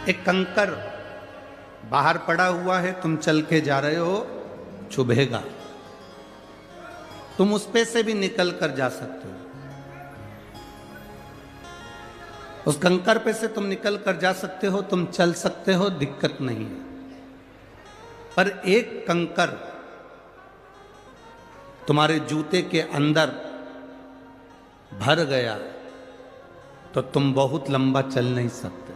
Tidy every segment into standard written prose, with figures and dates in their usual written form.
एक कंकर बाहर पड़ा हुआ है, तुम चल के जा रहे हो, चुभेगा, तुम उस पे से भी निकल कर जा सकते हो। उस कंकर पे से तुम निकल कर जा सकते हो, तुम चल सकते हो, दिक्कत नहीं है। पर एक कंकर तुम्हारे जूते के अंदर भर गया तो तुम बहुत लंबा चल नहीं सकते।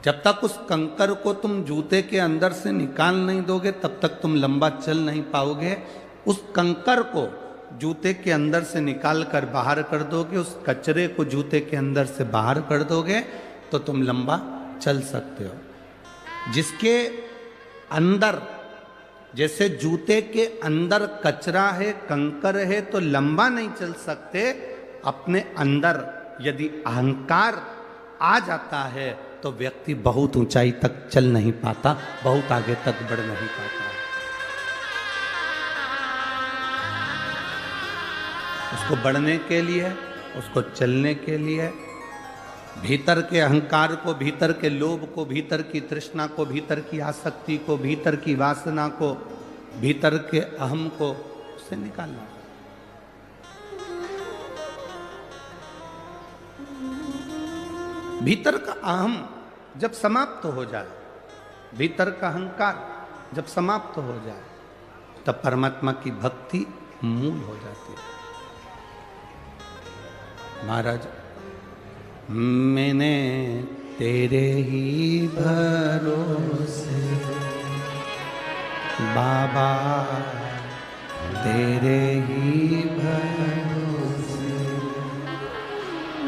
जब तक उस कंकर को तुम जूते के अंदर से निकाल नहीं दोगे तब तक तुम लंबा चल नहीं पाओगे। उस कंकर को जूते के अंदर से निकाल कर बाहर कर दोगे, उस कचरे को जूते के अंदर से बाहर कर दोगे तो तुम लंबा चल सकते हो। जिसके अंदर, जैसे जूते के अंदर कचरा है, कंकर है, तो लंबा नहीं चल सकते। अपने अंदर यदि अहंकार आ जाता है तो व्यक्ति बहुत ऊंचाई तक चल नहीं पाता, बहुत आगे तक बढ़ नहीं पाता। उसको बढ़ने के लिए, उसको चलने के लिए भीतर के अहंकार को, भीतर के लोभ को, भीतर की तृष्णा को, भीतर की आसक्ति को, भीतर की वासना को, भीतर के अहम को उससे निकालना। भीतर का अहम जब समाप्त हो जाए, भीतर का अहंकार जब समाप्त हो जाए, तब परमात्मा की भक्ति मूल हो जाती है। महाराज, मैंने तेरे ही भरोसे बाबा, तेरे ही भरोसे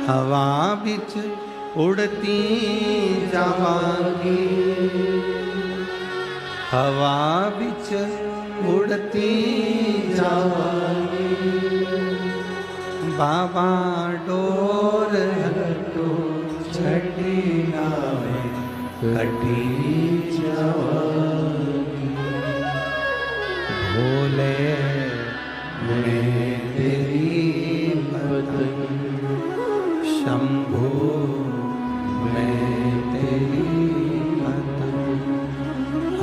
हवा बिच उड़ती जावांगी, हवा बिच उड़ती जावांगी, बाबा डोर हटो छठी नावे कटी जावांगी, भोले मैं तेरी बदन, शंभू मैं तेरी बदन,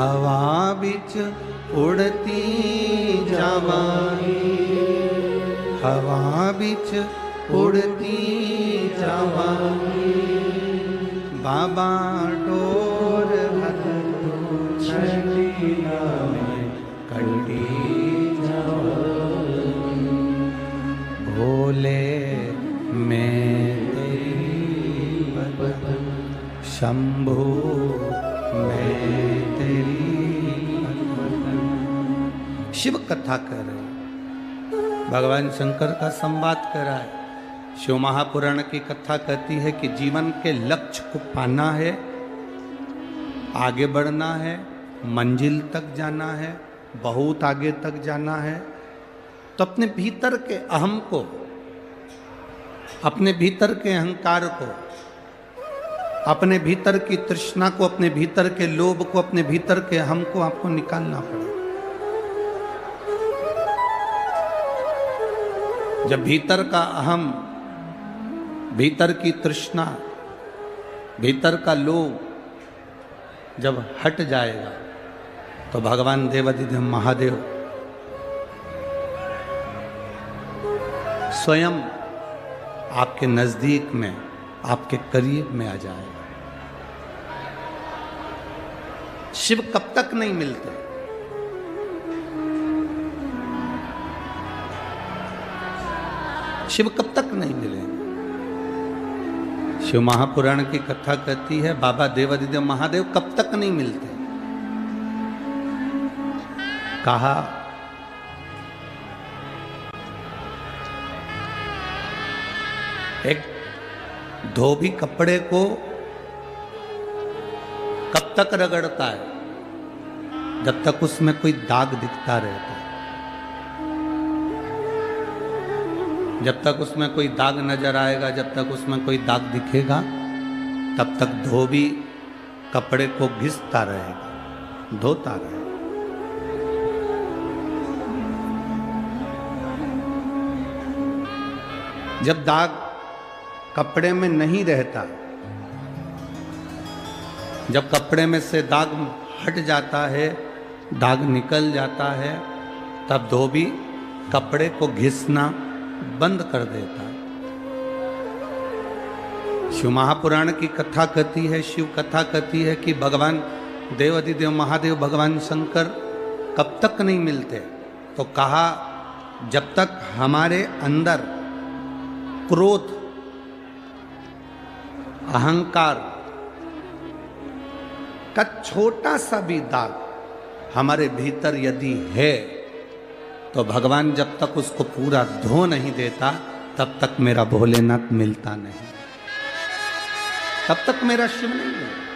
हवा बिच उड़ती जावांगी, हवा बिच उड़ती जावांगी, बाबा डोर हटो छठी नावे कटी जावांगी, भोले मैं तेरी बदन, शंभू मैं तेरी बदन। शिव कथा कर रहे, भगवान शंकर का संवाद कर रहा है। शिव महापुराण की कथा कहती है कि जीवन के लक्ष्य को पाना है, आगे बढ़ना है, मंजिल तक जाना है, बहुत आगे तक जाना है, तो अपने भीतर के अहम को, अपने भीतर के अहंकार को, अपने भीतर की तृष्णा को, अपने भीतर के लोभ को, अपने भीतर के अहम को आपको निकालना पड़ेगा। जब भीतर का अहम, भीतर की तृष्णा, भीतर का लोभ जब हट जाएगा तो भगवान देवाधिदेव महादेव स्वयं आपके नजदीक में, आपके करीब में आ जाएगा। शिव कब तक नहीं मिलते? शिव कब तक नहीं मिलेंगे? शिव महापुराण की कथा कहती है बाबा देवाधिदेव महादेव कब तक नहीं मिलते। कहा एक धोबी कपड़े को कब तक रगड़ता है? जब तक उसमें कोई दाग दिखता रहता है। जब तक उसमें कोई दाग नजर आएगा, जब तक उसमें कोई दाग दिखेगा, तब तक धोबी कपड़े को घिसता रहेगा, धोता रहेगा। जब दाग कपड़े में नहीं रहता जब कपड़े में से दाग हट जाता है, दाग निकल जाता है, तब धोबी कपड़े को घिसना बंद कर देता है। शिव महापुराण की कथा कहती है, शिव कथा कहती है कि भगवान देवाधिदेव महादेव भगवान शंकर कब तक नहीं मिलते। तो कहा जब तक हमारे अंदर क्रोध, अहंकार का छोटा सा भी दाग हमारे भीतर यदि है, तो भगवान जब तक उसको पूरा धो नहीं देता तब तक मेरा भोलेनाथ मिलता नहीं, तब तक मेरा शिव नहीं मिलता।